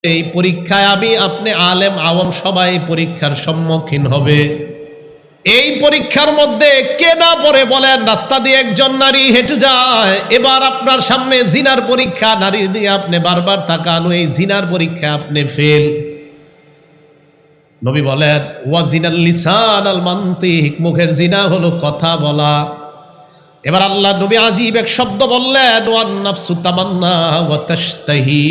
এই পরীক্ষায় আমি আপনি আলেম আওয়াম সবাই পরীক্ষার সম্মুখীন হবে। এই পরীক্ষার মধ্যে কে না পড়ে বলেন? রাস্তা দিয়ে একজন নারী হেঁটে যায়, এবার আপনার সামনে জিনার পরীক্ষা, নারী দিয়ে আপনি বারবার তাকানো, এই জিনার পরীক্ষা আপনি ফেল। নবী বলেন ওয়া জিনাল লিসান আল মানতিক, মুখের জিনা হলো কথা বলা। এবার আল্লাহ নবী আজীব এক শব্দ বললেন ওয়ান নাফসু তামান্না ওয়া তাশতাহি,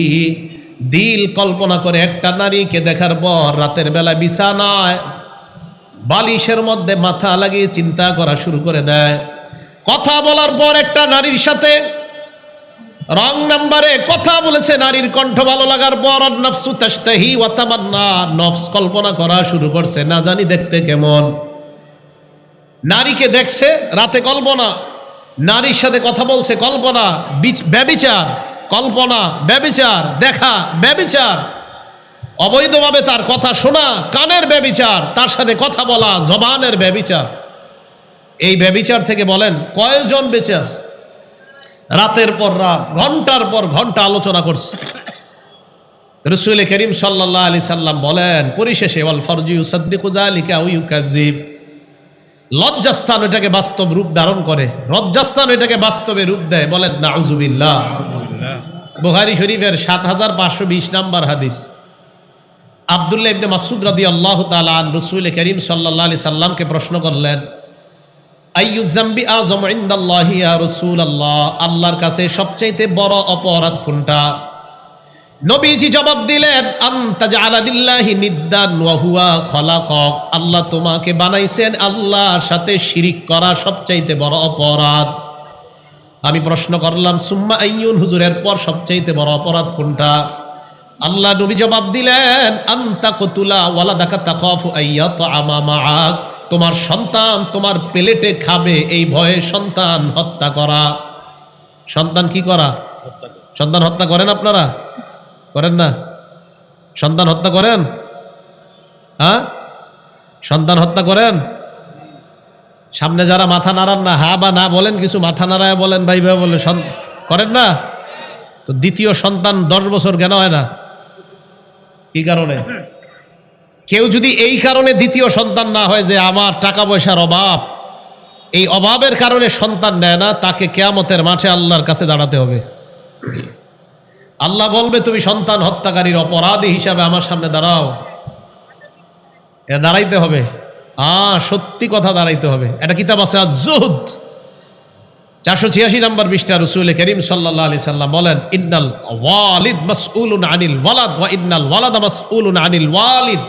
দিল কল্পনা করে একটা নারীকে দেখার পর রাতের বেলা বিছানায় বালিশের মধ্যে মাথা লাগিয়ে চিন্তা করা শুরু করে দেয়। কথা বলার পর একটা নারীর সাথে রং নাম্বারে কথা বলেছে, নারীর কণ্ঠ ভালো লাগার পর নাফসু তাশতাহি ওয়া তামান্না, নফস কল্পনা করা শুরু করছে না জানি দেখতে কেমন। নারীকে দেখছে রাতে কল্পনা, নারীর সাথে কথা বলছে কল্পনা, ব্যভিচার, কল্পনা ব্যভিচার, দেখা ব্যভিচার, অবৈধভাবে তার কথা শোনা কানের ব্যভিচার, তার সাথে কথা বলা জবানের ব্যভিচার। এই ব্যভিচার থেকে বলেন কয়জন বেঁচে আছে? রাতের পর রাত, ঘন্টার পর ঘন্টা আলোচনা করছে। রাসূল করিম সাল্লাল্লাহু আলাইহি সাল্লাম বলেন পরিশেষে ওয়াল ফারজু ইউসাদ্দিকু যালিকা ওয়া ইউকাযিব, লজ্জাস্থান এটাকে বাস্তব রূপ ধারণ করে, লজ্জাস্থান এটাকে বাস্তবে রূপ দেয়। বলেন নাউজুবিল্লাহ। বুখারী শরীফের ৭৫২০ নম্বর হাদিস। আব্দুল্লাহ ইবনে মাসউদ রাদিয়াল্লাহু তাআলা আন রাসূল করিম সাল্লাল্লাহু আলাইহি সাল্লামকে প্রশ্ন করলেন আইয়ু যামবি আযম ইনদাল্লাহি ইয়া রাসূলুল্লাহ, আল্লাহর কাছে সবচেয়ে বড় অপরাধ কোনটা? নবীজি জবাব দিলেন আনতা জাআলা লিল্লাহি নিদ্দান ওয়া হুয়া খালাকাক, আল্লাহ তোমাকে বানাইছেন, আল্লাহর সাথে শিরিক করা সবচেয়ে বড় অপরাধ। আমি প্রশ্ন করলাম সুম্মা আইয়ুন, হুজুরের পর সবচেয়ে বড় অপরাধ কোনটা? আল্লাহ নবী জবাব দিলেন আনতা কতুলা ওয়ালাদাকা তাখাফু আইয়াতআমা মাআক, তোমার সন্তান তোমার প্লেটে খাবে এই ভয়ে সন্তান হত্যা করা। সন্তান কি করা? সন্তান হত্যা করেন আপনারা? করেন না? সন্তান হত্যা করেন? হ্যাঁ, সন্তান হত্যা করেন? সামনে যারা মাথা নাড়ান না, হা বা না বলেন, কিছু মাথা নাড়ায় বলেন ভাই ভাই বলেন, করেন না? তো দ্বিতীয় সন্তান 10 বছর কেন হয় না? কি কারণে? কেউ যদি এই কারণে দ্বিতীয় সন্তান না হয় যে আমার টাকা পয়সার অভাব, এই অভাবের কারণে সন্তান নেয় না, তাকে কিয়ামতের মাঠে আল্লাহর কাছে দাঁড়াতে হবে। আল্লাহ বলবে তুমি সন্তান হত্যাকারীর অপরাধী হিসাবে আমার সামনে দাঁড়াও। দাঁড়াইতে হবে, সত্যি কথা দাঁড়াইতে হবে। এটা কিতাব আছে আজ-জুহদ 486 নম্বর পৃষ্ঠা। রাসূল করিম সাল্লাল্লাহু আলাইহি সাল্লাম বলেন ইন্নাল ওয়ালিদ মাসউলুন আনিল ওয়ালাদ ওয়া ইন্নাল ওয়ালাদা মাসউলুন আনিল ওয়ালিদ,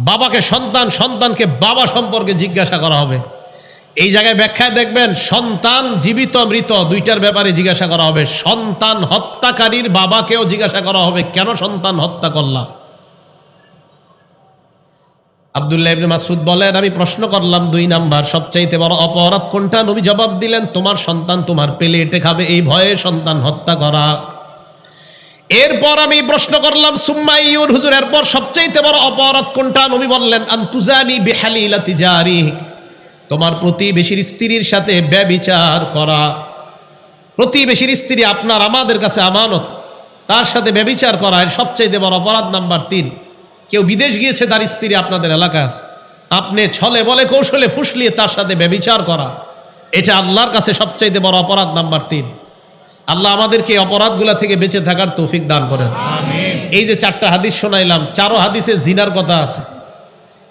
বাবাকে সন্তান, সন্তানকে বাবা সম্পর্কে জিজ্ঞাসা করা হবে। এই জায়গায় ব্যাখ্যায় দেখবেন সন্তান জীবিত মৃত দুইটার ব্যাপারে জিজ্ঞাসা করা হবে। সন্তান হত্যাকারীর বাবাকেও জিজ্ঞাসা করা হবে কেন সন্তান হত্যা করলা। আব্দুল্লাহ ইবনে মাসউদ বলেন আমি প্রশ্ন করলাম 2 নাম্বার সবচাইতে বড় অপরাধ কোনটা? নবী জবাব দিলেন তোমার সন্তান তোমার প্লেটে খাবে এই ভয়ে সন্তান হত্যা করা। এরপর আমি প্রশ্ন করলাম সুম্মাইয়ুর, হুজুর এরপর সবচাইতে বড় অপরাধ কোনটা? নবী বললেন আনতুজানি বিহালিলাতি জারি, তোমার প্রতিবেশীর স্ত্রীর সাথে ব্যভিচার করা। প্রতিবেশীর স্ত্রী আপনার আমাদের কাছে আমানত, তার সাথে ব্যভিচার করা এর সবচাইতে বড় অপরাধ নাম্বার 3। কেউ বিদেশ গিয়েছে, তার স্ত্রী আপনাদের এলাকায় আছে, আপনি ছলে বলে কৌশলে ফুসলিয়ে তার সাথে ব্যভিচার করা, এটা আল্লাহর কাছে সবচাইতে বড় অপরাধ নাম্বার 3। আল্লাহ আমাদেরকে এই অপরাধগুলা থেকে বেঁচে থাকার তৌফিক দান করেন, আমিন। এই যে 4টা হাদিস শোনাইলাম, 4 হাদিসে জিনার কথা আছে।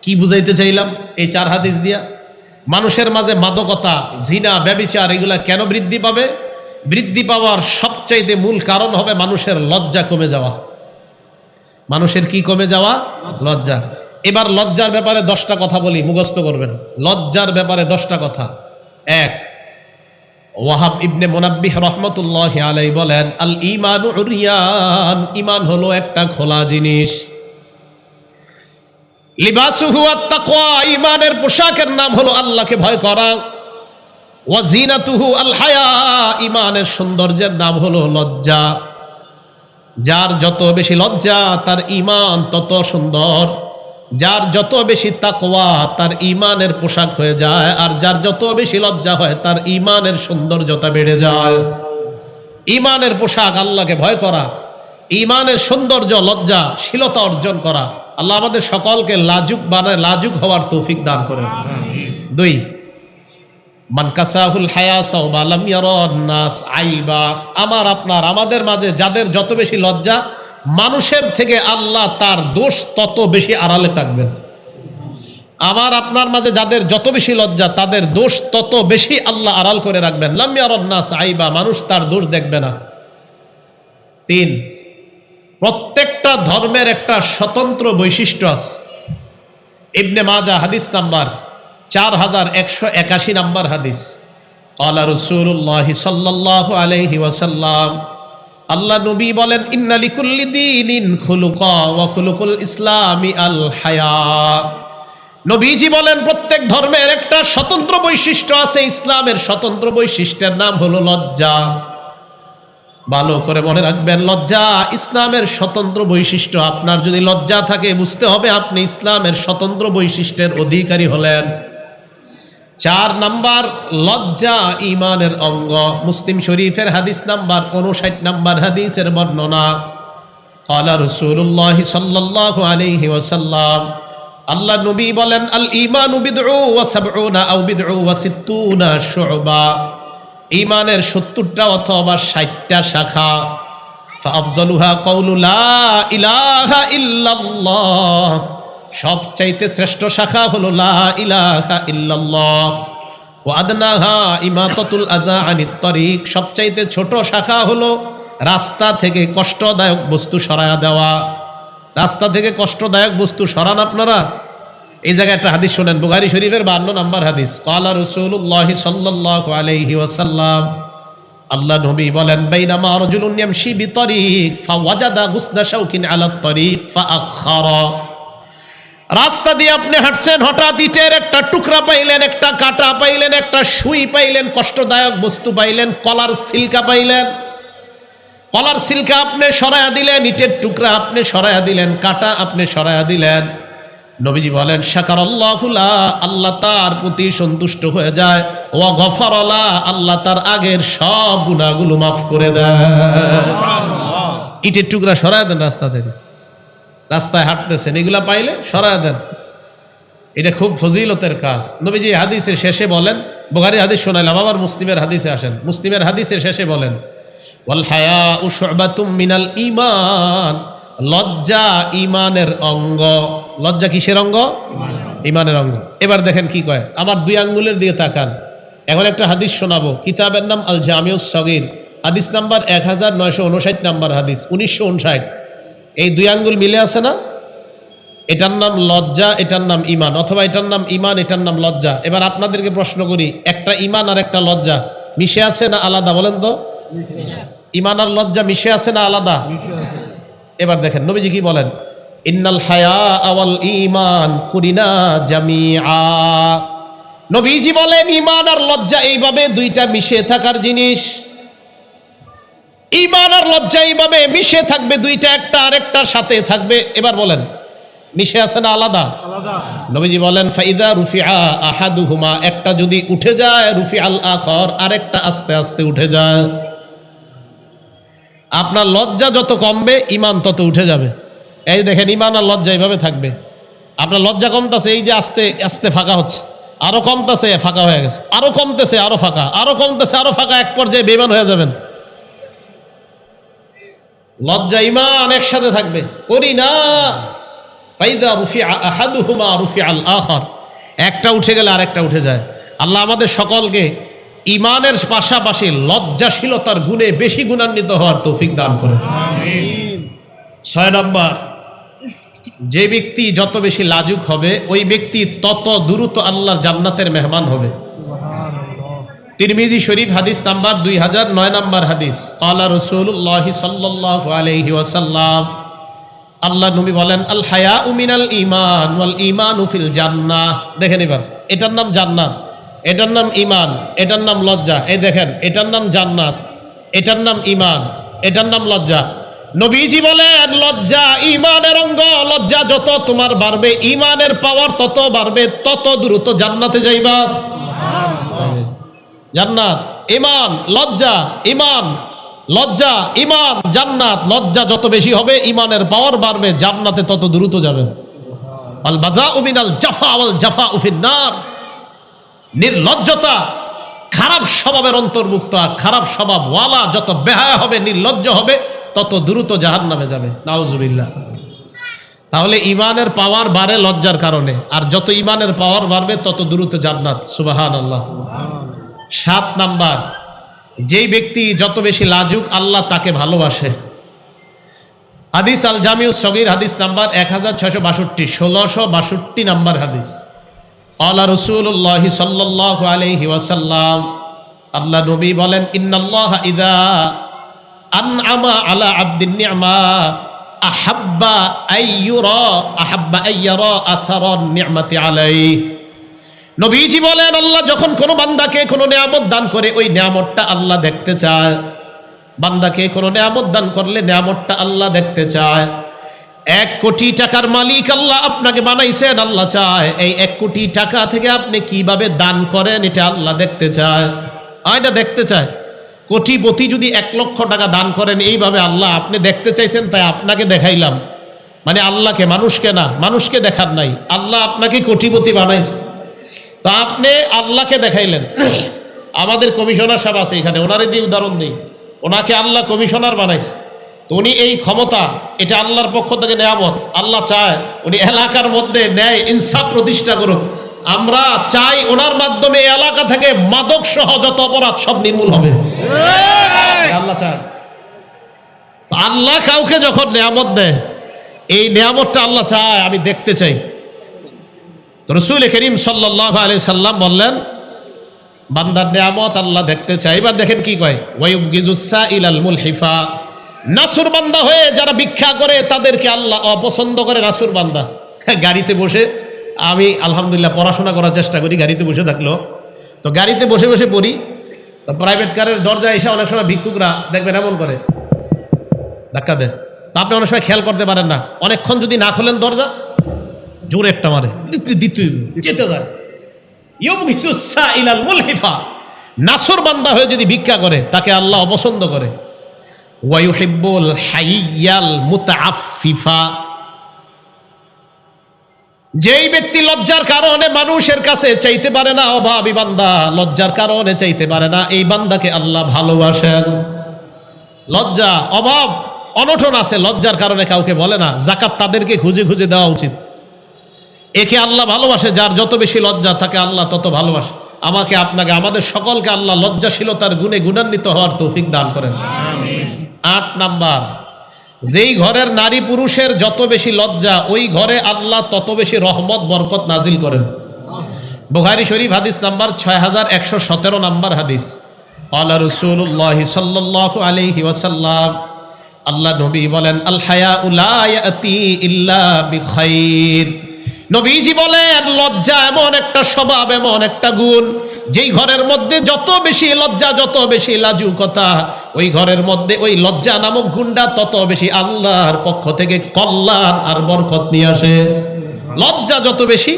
কি বুঝাইতে চাইলাম এই 4 হাদিস দিয়া? মানুষের মাঝে মাদকতা, জিনা, ব্যভিচার এগুলা কেন বৃদ্ধি পাবে? বৃদ্ধি পাওয়ার সবচাইতে মূল কারণ হবে মানুষের লজ্জা কমে যাওয়া। মানুষের কি কমে যাওয়া? লজ্জা। এবার লজ্জার ব্যাপারে 10টা কথা বলি, মুখস্থ করবেন। লজ্জার ব্যাপারে 10টা কথা। 1, ওয়াহাব ইবনে মুনাব্বিহ রাহমাতুল্লাহি আলাইহি বলেন আল ঈমানু উরিয়ান, ঈমান হলো একটা খোলা জিনিস। লিবাসুহু আত-তাকওয়া, ঈমানের পোশাকের নাম হলো আল্লাহকে ভয় করা। ওয়া জিনাতুহু আল হায়া, ঈমানের সৌন্দর্যের নাম হলো লজ্জা। যার যত বেশি লজ্জা তার ঈমান তত সুন্দর, যার যত বেশি তাকওয়া তার ঈমানের পোশাক হয়ে যায়, আর যার যত বেশি লজ্জা হয় তার ঈমানের সৌন্দর্যতা বেড়ে যায়। ঈমানের পোশাক আল্লাহকে ভয় করা, ঈমানের সৌন্দর্য, লজ্জাশীলতা অর্জন করা। আল্লাহ আমাদের সকলকে লাজুক বানায়, লাজুক হওয়ার তৌফিক দান করেন। 2, মান কাসাহুল হায়া সাওবা লাম ইয়ারান নাস আইবা। আমার আপনার আমাদের মাঝে যাদের যত বেশি লজ্জা, মানুষের থেকে আল্লাহ তার দোষ তত বেশি আড়ালে থাকবেন। আমার আপনার মাঝে যাদের যত বেশি লজ্জা, তাদের দোষ তত বেশি আল্লাহ আড়াল করে রাখবেন। লাম ইয়ারান নাস আইবা, মানুষ তার দোষ দেখবে না। 3, প্রত্যেকটা ধর্মের একটা স্বতন্ত্র বৈশিষ্ট্য আছে। ইবনে মাজাহ হাদিস নাম্বার 4181 নাম্বার হাদিস। ক্বালা রাসূলুল্লাহ সাল্লাল্লাহু আলাইহি ওয়াসাল্লাম, আল্লাহ নবী বলেন, ইন্না লিকুল্লি দীনিন খুলুকা ওয়া খুলুকুল ইসলামি আল হায়া। নবীজি বলেন প্রত্যেক ধর্মের একটা স্বতন্ত্র বৈশিষ্ট্য আছে। ইসলামের স্বতন্ত্র বৈশিষ্ট্যের নাম হলো লজ্জা। ভালো করে মনে রাখবেন, লজ্জা ইসলামের স্বতন্ত্র বৈশিষ্ট্য। আপনার যদি লজ্জা থাকে, বুঝতে হবে আপনি ইসলামের স্বতন্ত্র বৈশিষ্ট্যের অধিকারী হলেন। 4 নাম্বার, লজ্জা ঈমানের অঙ্গ। মুসলিম শরীফের হাদিস নাম্বার 59 নাম্বার হাদিসের বর্ণনা। ক্বালা রাসূলুল্লাহ সাল্লাল্লাহু আলাইহি ওয়াসাল্লাম, আল্লাহ নবী বলেন, আল ঈমানু বিদউ ওয়া সাবউনা আও বিদউ ওয়া সিত্তুনা শুবা। ঈমানের 70টা অথবা 60টা শাখা। ফাআফযালুহা কাউলু লা ইলাহা ইল্লাল্লাহ। সবচাইতে শ্রেষ্ঠ শাখা হলো লা ইলাহা ইল্লাল্লাহ। ওয়া আদনাহা ইমাতাতুল আযা আনিত তরিক। সবচাইতে ছোট শাখা হলো রাস্তা থেকে কষ্টদায়ক বস্তু সরায়া দেওয়া। রাস্তা থেকে কষ্টদায়ক বস্তু সরান আপনারা। এই জায়গায় একটা হাদিস শুনেন, বুখারী শরীফের 52 নাম্বার হাদিস। ক্বালা রাসূলুল্লাহ সাল্লাল্লাহু আলাইহি ওয়াসাল্লাম, আল্লাহ নবী বলেন, বাইনামা রাজুলুন ইয়ামশি বিতরিক ফাওয়াজাদা গুসনা শাওকিন আলা তরিক ফাআখারা। রাস্তা দিয়ে আপনি হাঁটছেন, হঠাৎ ইটের একটা টুকরা পাইলেন, একটা কাঁটা পাইলেন, একটা সুই পাইলেন, কষ্টদায়ক বস্তু পাইলেন, কলার সিলকা পাইলেন। কলার সিলকা আপনি সরায়া দিলেন, ইটের টুকরা আপনি সরায়া দিলেন, কাঁটা আপনি সরায়া দিলেন। নবীজি বলেন, শাকারাল্লাহু লা, আল্লাহ তার প্রতি সন্তুষ্ট হয়ে যায়। ওয়া গফারা লা, আল্লাহ তার আগের সব গুনাহগুলো মাফ করে দেয়। ইটের টুকরা সরায়া দেন রাস্তা থেকে। রাস্তায় হাঁটতেছেন, এগুলা পাইলে সরায়া দেন। এটা খুব ফজিলতের কাজ। নবীজি হাদিসের শেষে বলেন, বুখারীর হাদিস শোনাইলাম, আবার মুসলিমের হাদিসে আসেন। মুসলিমের হাদিসের শেষে বলেন, ওয়াল হায়াউ শু'বাতুম মিনাল ঈমান। লজ্জা ঈমানের অঙ্গ। লজ্জা কিসের অঙ্গ? ঈমানের অঙ্গ। এবার দেখেন কি কয়, আমার 2 আঙ্গুলের দিকে তাকান। এখন একটা হাদিস শোনাবো। কিতাবের নাম আল জামিউস সগীর, হাদিস নাম্বার 1959 নাম্বার হাদিস, 1959। এই 2 আঙ্গুল মিলে আছে না? এটার নাম লজ্জা, এটার নাম ঈমান, অথবা এটার নাম ঈমান, এটার নাম লজ্জা। এবার আপনাদেরকে প্রশ্ন করি, একটা ঈমান আর একটা লজ্জা মিশে আছে না আলাদা? বলেন তো। ঈমান আর লজ্জা মিশে আছে না আলাদা? এবার দেখেন নবীজি কি বলেন, ইন্নাল হায়া ওয়াল ঈমান কুরিনা জামিআ। নবীজি বলেন, ঈমান আর লজ্জা এইভাবে 2টা মিশে থাকার জিনিস। ঈমান আর লজ্জা এইভাবে মিশে থাকবে, 2টা একটা আরেকটার সাথে থাকবে। এবার বলেন, মিশে আছে না আলাদা? নবীজি বলেন, ফাইদা রুফিআ আহাদুহুমা, একটা যদি উঠে যায়, রুফিআল আখর, আরেকটা আস্তে আস্তে উঠে যায়। আপনার লজ্জা যত কমবে, ঈমান তত উঠে যাবে। এই দেখেন, ঈমান আর লজ্জা এইভাবে থাকবে। আপনার লজ্জা কমতেছে, এই যে আস্তে আস্তে ফাঁকা হচ্ছে, আরো কমতেছে, ফাঁকা হয়ে গেছে, আরো কমতেছে, আরো ফাঁকা, আরো কমতেছে, আরো ফাঁকা, এক পর্যায়ে বেঈমান হয়ে যাবেন। লজ্জা ঈমান একসাথে থাকবে। করি না, ফাইদা রুফিআ আহাদুহুমা রুফিআল আখর, একটা উঠে গেলে আরেকটা উঠে যায়। আল্লাহ আমাদের সকলকে ঈমানের পাশাপাশি লজ্জাশীলতার গুণে বেশি গুণান্বিত হওয়ার তৌফিক দান করেন। আমিন। 6 নম্বর, যে ব্যক্তি যত বেশি লাজুক হবে, ওই ব্যক্তি তত দ্রুত আল্লাহর জান্নাতের মেহমান হবে। তিরমিজি শরীফ হাদিস নাম্বার 2009 নাম্বার হাদিস। ক্বালা রাসূলুল্লাহ সাল্লাল্লাহু আলাইহি ওয়াসাল্লাম, আল্লাহ নবী বলেন, আল হায়াউ মিনাল ঈমান ওয়াল ঈমানু ফিল জান্নাহ। দেখেন এবার, এটার নাম জান্নাত, এটার নাম ঈমান, এটার নাম লজ্জা। এই দেখেন, এটার নাম জান্নাত, এটার নাম ঈমান, এটার নাম লজ্জা। নবীজি বলেন, লজ্জা ঈমানের অঙ্গ। লজ্জা যত তোমার বাড়বে, ঈমানের পাওয়ার তত বাড়বে, তত দ্রুত জান্নাতে যাইবা। সুবহানাল্লাহ। জান্নাত, ঈমান, লজ্জা, ঈমান, লজ্জা, ঈমান, জান্নাত। লজ্জা যত বেশি হবে ঈমানের পাওয়ার বাড়বে, জান্নাতে তত দ্রুত যাবেন। আল বাযাউ মিনাল জাফা ওয়াল জাফাউ ফিন্নার। নির্লজ্জতা খারাপ স্বভাবের অন্তর্ভুক্ত, আর খারাপ স্বভাব ওয়ালা যত বেহায়া হবে, নির্লজ্জ হবে, তত দ্রুত জাহান্নামে যাবে। নাউজুবিল্লাহ। তাহলে ঈমানের পাওয়ার বাড়ে লজ্জার কারণে, আর যত ঈমানের পাওয়ার বাড়বে তত দ্রুত জান্নাত। সুবহানাল্লাহ। 7 নাম্বার, যেই ব্যক্তি যত বেশি লাজুক আল্লাহ তাকে ভালোবাসে। হাদিস আল জামিউ সগীর হাদিস নাম্বার 1662, 1662 নাম্বার হাদিস। আলা রাসূলুল্লাহ সাল্লাল্লাহু আলাইহি ওয়াসাল্লাম, আল্লাহ নবী বলেন, ইন্নাল্লাহা ইযা আনআমা আলা আবদিন নি'মা আহাব্বা আইয়ুরা আসারান নি'মাতি আলাইহি। নবীজি বলেন, আল্লাহ যখন কোনো বান্দাকে কোনো নিয়ামত দান করে, ওই নিয়ামতটা আল্লাহ দেখতে চায়। বান্দাকে কোনো নিয়ামত দান করলে নিয়ামতটা আল্লাহ দেখতে চায়। 1 কোটি টাকার মালিক আল্লাহ আপনাকে বানাইছেন, আল্লাহ চায় এই 1 কোটি টাকা থেকে আপনি কিভাবে দান করেন, এটা আল্লাহ দেখতে চায়। এটা দেখতে চায়। কোটিপতি যদি 1 লক্ষ টাকা দান করেন, এইভাবে আল্লাহ আপনি দেখতে চাইছেন, তাই আপনাকে দেখাইলাম। মানে আল্লাহকে, মানুষকে না, মানুষকে দেখার নাই, আল্লাহ আপনাকে কোটিপতি বানাইছে, তা আপনি আল্লাহকে দেখাইলেন। আমাদের কমিশনার সাহেব আছে এখানে, ওনারে দিয়ে উদাহরণ নেই, ওনাকে আল্লাহ কমিশনার বানাইছে, তো উনি এই ক্ষমতা, এটা আল্লাহর পক্ষ থেকে নিয়ামত। আল্লাহ চায় উনি এলাকার মধ্যে ন্যায় ইনসাফ প্রতিষ্ঠা করুক। আমরা চাই ওনার মাধ্যমে এই এলাকা থেকে মাদক সহ যত অপরাধ সব নির্মূল হবে। আল্লাহ চায়। আল্লাহ কাউকে যখন নিয়ামত দেয়, এই নিয়ামতটা আল্লাহ চায় আমি দেখতে চাই। রাসূল করিম সাল্লাল্লাহু আলাইহি সাল্লাম বললেন, বান্দার নিয়ামত আল্লাহ দেখতে চায়। এবার দেখেন কি কয়, ওয়ায়ুবগিজুস সাইলাল মুলহিফা। নাসুর বান্দা হয়ে যারা ভিক্ষা করে তাদেরকে আল্লাহ অপছন্দ করে। নাসুর বান্দা, গাড়িতে বসে, আমি আলহামদুলিল্লাহ পড়াশোনা করার চেষ্টা করি, গাড়িতে বসে থাকলো, তো গাড়িতে বসে বসে পড়ি, তো প্রাইভেট কারের দরজায় এসে অনেক সময় ভিক্ষুকরা দেখবেন এমন করে, ধাক্কা দেয়। তো আপনি অনেক সময় খেয়াল করতে পারেন না, অনেকক্ষণ যদি না খোলেন দরজা, জোরে একটা মারে, যেতে যায়। ইউবগিজুস সাইলাল মুলহিফা। নাসুর বান্দা হয়ে যদি ভিক্ষা করে, তাকে আল্লাহ অপছন্দ করে। ওয়ায়ুহিব্বুল হাইয়াল মুতাআফফিফা। যেই ব্যক্তি লজ্জার কারণে মানুষের কাছে চাইতে পারে না, অভাবী বান্দা, লজ্জার কারণে চাইতে পারে না, এই বান্দাকে আল্লাহ ভালোবাসেন। লজ্জা, অভাব, অনটন আছে, লজ্জার কারণে কাউকে বলে না, যাকাত তাদেরকে খুঁজে খুঁজে দেওয়া উচিত। একে আল্লাহ ভালোবাসে। যার যত বেশি লজ্জা তাকে আল্লাহ তত ভালোবাসে। আমাকে, আপনাকে, আমাদের সকলকে আল্লাহ লজ্জাশীলতার গুণে গুণান্বিত হওয়ার তৌফিক দান করেন। আমিন। 8 নাম্বার, যেই ঘরের নারী পুরুষের যত বেশি লজ্জা, ওই ঘরে আল্লাহ তত বেশি রহমত বরকত নাজিল করেন। বুখারী শরীফ হাদিস নাম্বার 6117 নাম্বার হাদিস। ক্বালা রাসূলুল্লাহ সাল্লাল্লাহু আলাইহি ওয়াসাল্লাম, আল্লাহ নবী বলেন, আল হায়াউ লা ইয়াতি ইল্লা বিখাইর। নবীজি বলেন, লজ্জা এমন একটা স্বভাব, এমন একটা গুণ, যেই ঘরের মধ্যে যত বেশি লজ্জা, যত বেশি লাজুকতা, ওই ঘরের মধ্যে ওই লজ্জা নামক গুণটা তত বেশি আল্লাহর পক্ষ থেকে কল্যাণ আর বরকত নিয়ে আসে। লজ্জা যত বেশি,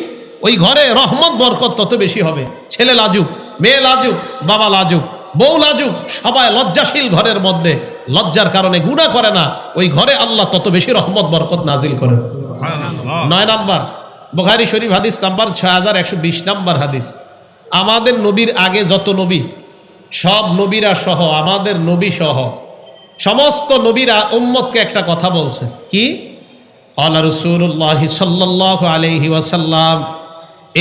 ওই ঘরে রহমত বরকত তত বেশি হবে। ছেলে লাজুক, মেয়ে লাজুক, বাবা লাজুক, বউ লাজুক, সবাই লজ্জাশীল ঘরের মধ্যে লজ্জার কারণে গুনাহ করে না, ওই ঘরে আল্লাহ তত বেশি রহমত বরকত নাজিল করেন। 9 নাম্বার, বুখারী শরীফ হাদিস নাম্বার 6120 নাম্বার হাদিস। আমাদের নবীর আগে যত নবী, সব নবীরা সহ, আমাদের নবী সহ সমস্ত নবীরা উম্মতকে একটা কথা বলছে, কি? ক্বালা রাসূলুল্লাহ সাল্লাল্লাহু আলাইহি ওয়াসাল্লাম,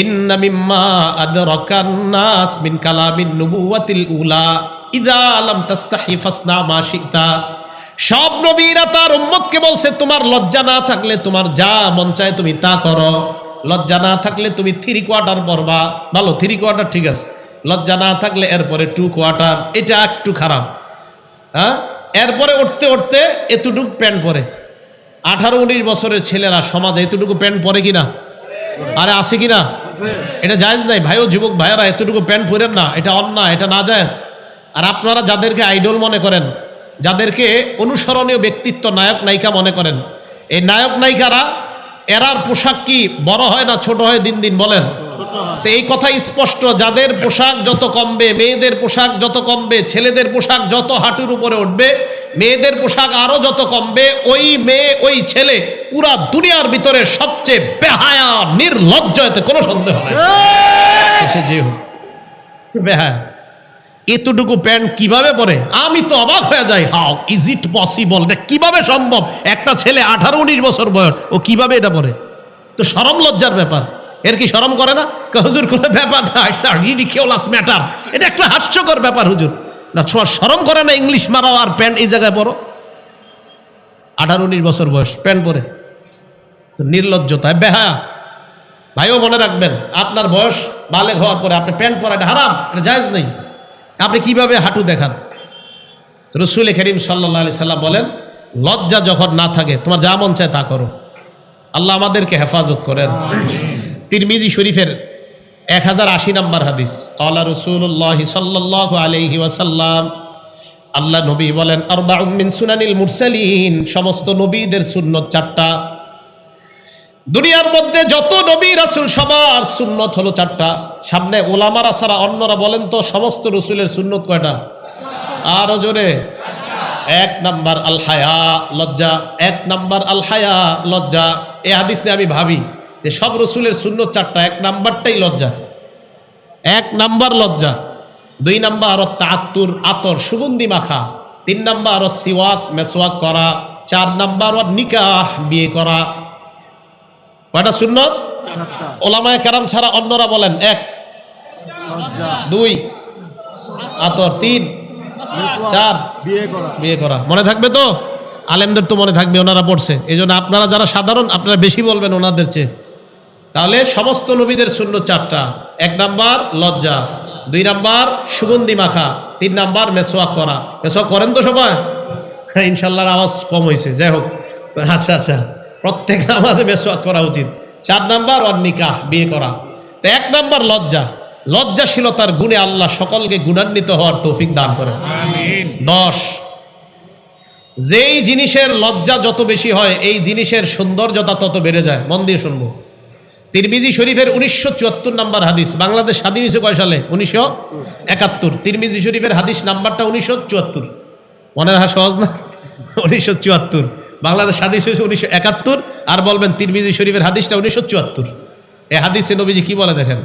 ইন্না মিম্মা আদরাকান নাস মিন কালামিন নুবুওয়াতিল উলা ইযা লাম তাস্তাহি ফাসনা মা শিতা। সব নবীরা তার উম্মতকে বলছে, তোমার লজ্জা না থাকলে তোমার যা মন চায় তুমি তা করো। লজ্জা না থাকলে তুমি 3 কোয়ার্টার পরবা, ভালো 3 কোয়ার্টার ঠিক আছে। লজ্জা না থাকলে এরপরে 2 কোয়ার্টার, এটা একটু খারাপ। হ্যাঁ, এরপরে উঠতে উঠতে এতটুকু প্যান্ট পরে। 18-19 বছরের ছেলেরা সমাজে এতটুকু প্যান্ট পরে কিনা? আরে আছে কিনা? এটা জায়েজ নাই ভাইও, যুবক ভাইয়েরা এতটুকু প্যান্ট পরেন না, এটা অন্যায়, এটা না জায়েজ। আর আপনারা যাদেরকে আইডল মনে করেন, যাদেরকে অনুসরণীয় ব্যক্তিত্ব, নায়ক নায়িকা মনে করেন, এই নায়ক নায়িকারা এরার পোশাক কি বড় হয় না ছোট হয় দিন দিন বলেন? তো এই কথা স্পষ্ট, যাদের পোশাক যত কমবে, মেয়েদের পোশাক যত কমবে, ছেলেদের পোশাক যত হাঁটুর উপরে উঠবে, মেয়েদের পোশাক আরো যত কমবে, ওই মেয়ে ওই ছেলে পুরা দুনিয়ার ভিতরে সবচেয়ে বেহায়া নির্লজ্জ, এতে কোনো সন্দেহ নাই। সে যে হোক বেহায়া, এতটুকু প্যান্ট কিভাবে পরে? আমি তো অবাক হয়ে যাই, হাউ ইজ ইট পসিবল, এটা কিভাবে সম্ভব? একটা ছেলে 18-19 বছর বয়স, ও কিভাবে এটা পরে? তো শরম লজ্জার ব্যাপার। এর কি শরম করে না? হুজুর কোনো ব্যাপার না, রিডিকিউলাস ম্যাটার, এটা একটা হাস্যকর ব্যাপার হুজুর। না শরম করে না ইংলিশ মারাও আর প্যান্ট এই জায়গায় পরো? 18-19 বছর বয়স প্যান্ট পরে, তো নির্লজ্জতা, বেহায়া। ভাইও মনে রাখবেন, আপনার বয়স বালেগ হওয়ার পরে আপনি প্যান্ট পরা, এটা হারাম, এটা জায়েজ নেই। আপনি কিভাবে হাঁটু দেখান? রাসূল করিম সাল্লাল্লাহু আলাইহি সাল্লাম বলেন, লজ্জা যখন না থাকে তোমার যা মন চায় তা করো। আল্লাহ আমাদেরকে হেফাজত করেন। তিরমিজি শরীফের 1080 নম্বর হাদিস, ক্বালা রাসূলুল্লাহ সাল্লাল্লাহু আলাইহি ওয়াসাল্লাম, আল্লাহ নবী বলেন, আরবাউম মিন সুনানিল মুরসালিন, সমস্ত নবীদের সুন্নত 4টা। দুনিয়ার মধ্যে যত নবী রাসূল সবার সুন্নত হলো 4টা। সামনে ওলামারা ছাড়া অন্যরা বলেন তো সমস্ত রাসূলের সুন্নত কয়টা? আরো জোরে। 1 নাম্বার আল হায়া, লজ্জা। 1 নাম্বার আল হায়া, লজ্জা। এই হাদিস নিয়ে আমি ভাবি যে সব রাসূলের সুন্নত 4টা, 1 নাম্বারটাই লজ্জা। 1 নাম্বার লজ্জা। 2 নাম্বার তাআত্তুর, আতর, সুগন্ধি মাখা। 3 নাম্বার সিওয়াক, মেসওয়াক করা। 4 নাম্বার নিকাহ, বিয়ে করা। কয়টা সুন্নত? 4টা। ওলামায়ে কেরাম ছাড়া অন্যরা বলেন 1, 2 আতর, 3, 4 বিয়ে করা। মনে থাকবে তো? আলেমদের তো মনে থাকবে, ওনারা পড়ছে। এই জন্য আপনারা যারা সাধারণ, আপনারা বেশি বলবেন ওনাদের চেয়ে। তাহলে সমস্ত নবীদের সুন্নত 4টা। 1 নাম্বার লজ্জা, 2 নাম্বার সুগন্ধি মাখা, 3 নাম্বার মেসওয়াক করা। মেসওয়াক করেন তো সবাই? ইনশাল্লাহ আওয়াজ কম হয়েছে, যাই হোক। তো আচ্ছা, প্রত্যেক নামাজে মেসওয়াক করা উচিত। 4 নাম্বার নিকাহ, বিয়ে করা। তো 1 নাম্বার লজ্জা। লজ্জাশীলতার গুণে আল্লাহ সকলকে গুণান্বিত হওয়ার তৌফিক দান করেন। আমিন। 10, যেই জিনিসের লজ্জা যত বেশি হয় এই জিনিসের সৌন্দর্যতা তত বেড়ে যায়। মন দিয়ে শুনবো। তিরমিজি শরীফের 1974 নাম্বার হাদিস। বাংলাদেশ স্বাধীন হয়েছে কয় সালে? 1971। তিরমিজি শরীফের হাদিস নাম্বারটা 1974। মনে রাখা সহজ না? 1974। বাংলাদেশ স্বাধীন হয়েছে 1971, আর বলবেন তিরমিজি শরীফের হাদিসটা 1974। এই হাদিসে নবীজি কি বলে দেখেন,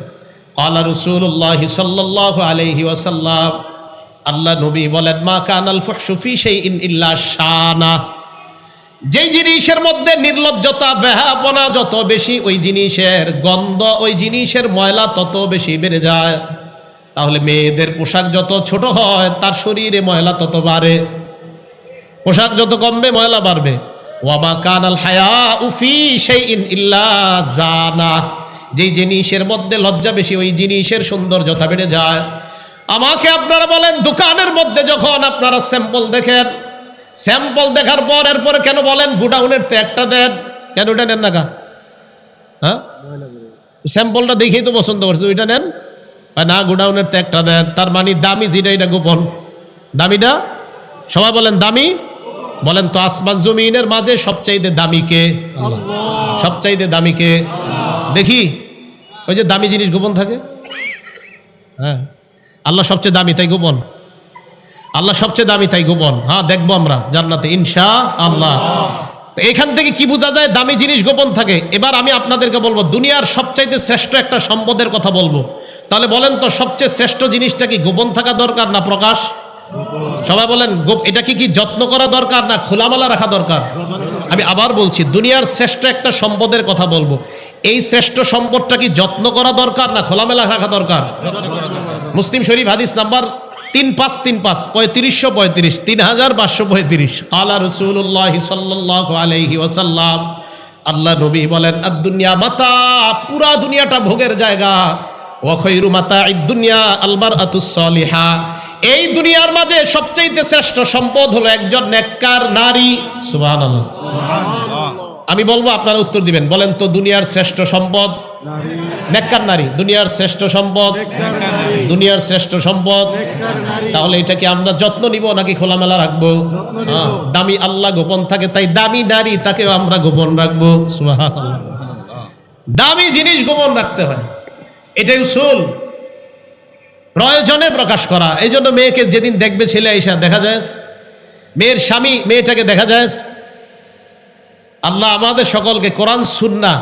ক্বালা রাসূলুল্লাহ সাল্লাল্লাহু আলাইহি ওয়াসাল্লাম, আল্লাহ নবী বলেন, মা কানাল ফুহশু ফি শাইইন ইল্লা শানা, যেই জিনিসের মধ্যে নির্লজ্জতা, বেহায়াপনা যত বেশি, ওই জিনিসের গন্ধ, ওই জিনিসের ময়লা তত বেশি বেড়ে যায়। তাহলে মেয়েদের পোশাক যত ছোট হয় তার শরীরে ময়লা তত বাড়ে, পোশাক যত কমবে ময়লা বাড়বে। ওয়ামা কানাল হায়াউ ফি শাইইন ইল্লা জানা, যেই জিনিসের মধ্যে লজ্জা বেশি ওই জিনিসের সৌন্দর্যতা বেড়ে যায়। আমাকে আপনারা বলেন, দোকানের মধ্যে যখন আপনারা স্যাম্পল দেখেন, স্যাম্পল দেখার পর এরপরে কেন বলেন গোডাউনের ত্যাগটা দেন? কেন ওইটা নেন না কা? হ্যাঁ, স্যাম্পলটা দেখেই তো পছন্দ করছে, ওইটা নেন না, গোডাউনের ত্যাগটা দেন। তার মানে দামি যেটা এটা গোপন। দামিটা সবাই বলেন দামি। বলেন তো আসমান জমিনের মাঝে সবচাইতে দামি কে? আল্লাহ। সবচাইতে দামি কে? দেখি ওই যে দামি জিনিস গোপন থাকে। হ্যাঁ, আল্লাহ সবচেয়ে দামি তাই গোপন। আল্লাহ সবচেয়ে দামি তাই গোপন। হ্যাঁ, দেখবো আমরা জান্নাতে ইনশাআল্লাহ। তো এখান থেকে কি বোঝা যায়? দামি জিনিস গোপন থাকে। এবার আমি আপনাদেরকে বলবো দুনিয়ার সবচাইতে শ্রেষ্ঠ একটা সম্পদের কথা বলবো। তাহলে বলেন তো সবচেয়ে শ্রেষ্ঠ জিনিসটা কি গোপন থাকা দরকার না প্রকাশ? সবাই বলেন, এটা কি যত্ন করা দরকার না খোলামেলা রাখা দরকার? আমি আবার বলছি, দুনিয়ার শ্রেষ্ঠ একটা সম্পদের কথা বলবো। এই শ্রেষ্ঠ সম্পদটা কি যত্ন করা দরকার না খোলামেলা রাখা দরকার? মুসলিম শরীফ হাদিস নাম্বার 3535, 3535, 3535। ক্বালা রাসূলুল্লাহ সাল্লাল্লাহু আলাইহি ওয়াসাল্লাম, আল্লাহ নবী বলেন, আদ-দুনিয়া মাতা, পুরা দুনিয়াটা ভোগের জায়গা। ওয়া খায়রু মাতা'id দুনিয়া আল মারআতুস সালিহা, এই দুনিয়ার মাঝে সবচেয়ে শ্রেষ্ঠ সম্পদ হলো একজন নেককার নারী। সুবহানাল্লাহ। আমি বলবো, আপনারা উত্তর দিবেন। বলেন তো দুনিয়ার শ্রেষ্ঠ সম্পদ নেককার নারী। দুনিয়ার শ্রেষ্ঠ সম্পদ, দুনিয়ার শ্রেষ্ঠ সম্পদ। তাহলে এটা কি আমরা যত্ন নিব নাকি খোলামেলা রাখবো? দামি আল্লাহ গোপন থাকে, তাই দামি নারী তাকেও আমরা গোপন রাখবো। সুবহানাল্লাহ। দামি জিনিস গোপন রাখতে হয়, এটাই উসুল। প্রয়োজনে প্রকাশ করা। এই জন্য মেয়েকে যেদিন দেখবে ছেলে আইসা দেখা যায়, মেয়ের স্বামী মেয়েটাকে দেখা যায়। আল্লাহ আমাদের সকলকে কোরআন সুন্নাহ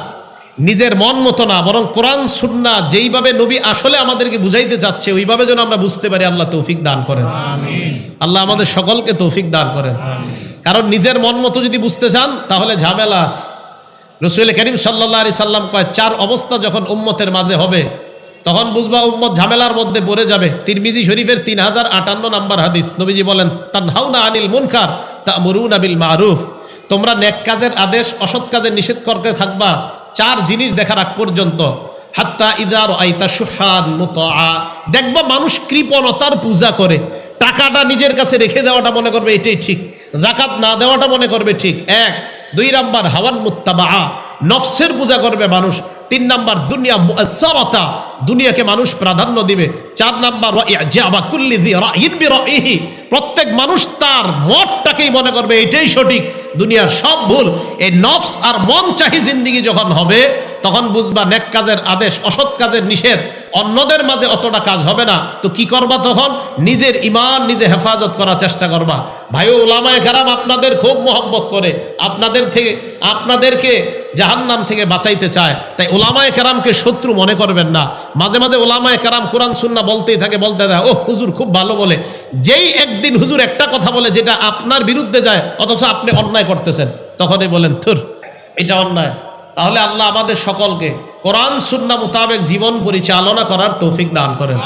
নিজের মন মতো না, বরং কোরআন সুন্নাহ যেইভাবে নবী আসলে আমাদেরকে বুঝাইতে যাচ্ছে ওইভাবে যেন আমরা বুঝতে পারি, আল্লাহ তৌফিক দান করেন। আল্লাহ আমাদের সকলকে তৌফিক দান করেন। কারণ নিজের মন মতো যদি বুঝতে চান তাহলে ঝামেলা আছে। রাসূল করিম সাল্লাল্লাহু আলাইহি সাল্লাম কয়, 4 অবস্থা যখন উম্মতের মাঝে হবে তখন বুঝবা উম্মত ঝামেলার মধ্যে পড়ে যাবে। তিরমিজি শরীফের 3058 নম্বর হাদিস, নবীজি বলেন, তানহাউনা আনিল মুনকার তা'মুরুনা বিল মারুফ। তোমরা নেক কাজের আদেশ, অসৎ কাজের নিষেধ করতে থাকবা 4 জিনিস দেখার আগ পর্যন্ত। হাত্তা ইযা রাআইতা শুহান মুতাআ, দেখবা মানুষ কৃপণতার পূজা করে। টাকাটা নিজের কাছে রেখে দেওয়াটা মনে করবে এটাই ঠিক, যাকাত না দেওয়াটা মনে করবে ঠিক। 1 2 নাম্বার হাওয়ান মুত্তাবা, নফসের পূজা করবে মানুষ। 3 নাম্বার দুনিয়া মুআসসারাতা, দুনিয়াকে মানুষ প্রাধান্য দিবে। 4 নাম্বার ওয়া ইজাবা কুল্লি যি রাইন বিরাইহি, প্রত্যেক মানুষ তার মতটাকেই মনে করবে এটাই সঠিক, দুনিয়ার সব ভুল। এই নফস আর মন চাহি জিন্দেগি যখন হবে তখন বুঝবা নেক কাজের আদেশ, অসৎ কাজের নিষেধ অন্যদের মাঝে অতটা কাজ হবে না। তো কি করবা তখন? নিজের ঈমান নিজে হেফাজত করার চেষ্টা করবা। ভাই উলামায়ে কেরাম আপনাদের খুব মহব্বত করে, আপনাদেরকে জাহান্নাম থেকে বাঁচাইতে চায়। তাই উলামায়ে কেরামকে শত্রু মনে করবেন না। মাঝে মাঝে উলামায়ে কেরাম কোরআন সুন্নাহ বলতেই থাকে, বলতে থাকে, ও হুজুর খুব ভালো বলে। যেই একদিন হুজুর একটা কথা বলে যেটা আপনার বিরুদ্ধে যায় অথচ আপনি অন্যায় করতেছেন, তখনই বলেন থুর, এটা অন্যায়। তাহলে আল্লাহ আমাদের সকলকে কোরআন সুন্নাহ মোতাবেক জীবন পরিচালনা করার তৌফিক দান করেন।